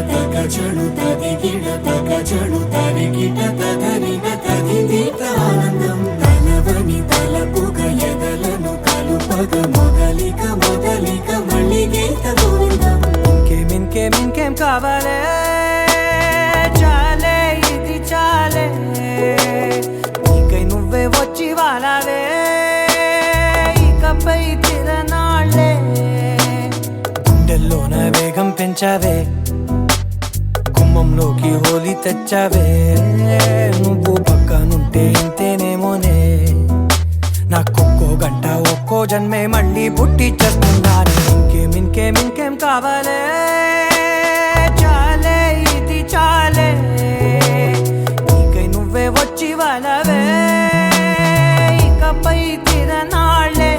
తగచడు తగచడు తరిగిట తదరిన తదిదీత ఆనందం తలవని తలపుగ ఎదలను కలుపగ మొదలిక మళ్ళీ గీత గోవిందం. ఇంకేం కావాలే చాలే ఇది చాలే నీకై నువ్వే వచ్చి వాలావే ఇకపై తిరనాళ్ళే గుండెల్లోన వేగం పెంచావే గుమ్మంలోకి హోలీ తెచ్చావే నువ్వు పక్కనుంటే ఇంతేనేమోనే నాకొక్కో గంట ఒక్కో జన్మే మళ్ళీ పుట్టి చేస్తున్నాను. ఇంకేం కావాలే చాలే ఇది చాలే నీకై నువ్వే వచ్చి వాళ్ళవే ఇకపై తిరనాళ్ళే.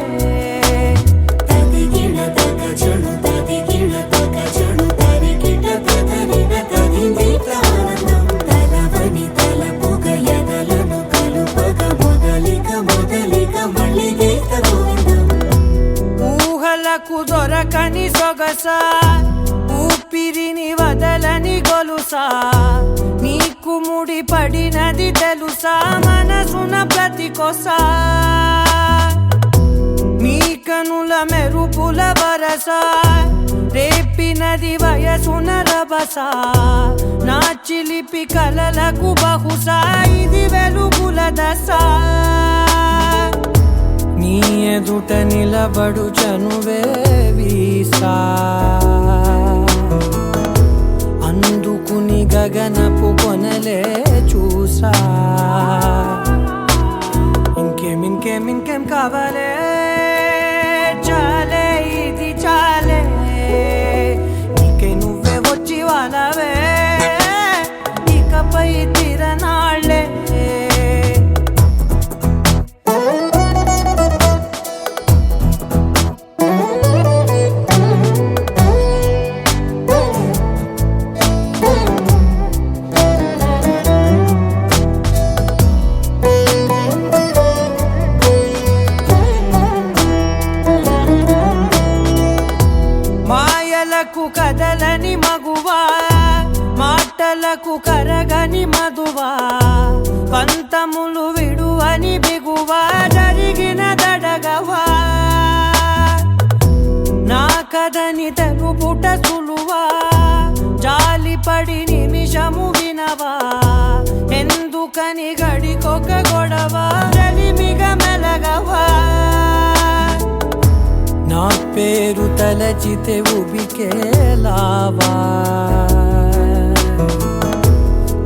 తదిగిడ తగచడు తరిగిట తదరిన తదిదీత ఆనందం తలవని తలపుగ ఎదలను కలుపగ మొదలిక మళ్ళీ గీత గోవిందం. ఊహలకు దొరకని సొగస ఊపిరిని వదలని గొలుసా నీకు ముడి పడినది తెలుసా మనసున ప్రతి కొసా నీ కనుల మెరుపుల వరస రేపినది వయసున రభస నా చిలిపి కలలకు బహుశా ఇది వెలుగుల దశ నీ ఎదుట నిలబడు చనువే వీసా అందుకుని గగనపు కొనలే చూసా. ఇంకేం కావాలే చాలే ఇది చాలే నీకై నువ్వే వచ్చి వాళ్ళవే ఇకపై తిరనాళ్ళే. మాయలకు కదలని మగువా మాటలకు కరగని మధువా పంతములు విడువని బిగువా జరిగిన దడగవా నా కదని తెలుపుట సులువా జాలిపడి నిమిషము వినవా ఎందుకని గడికొక గొడవ రలిమిగ మెలగవా నా పేరు తలచితే ఉబికేలావా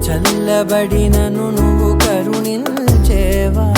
చల్లబడినను నువ్వు కరుణించేవా.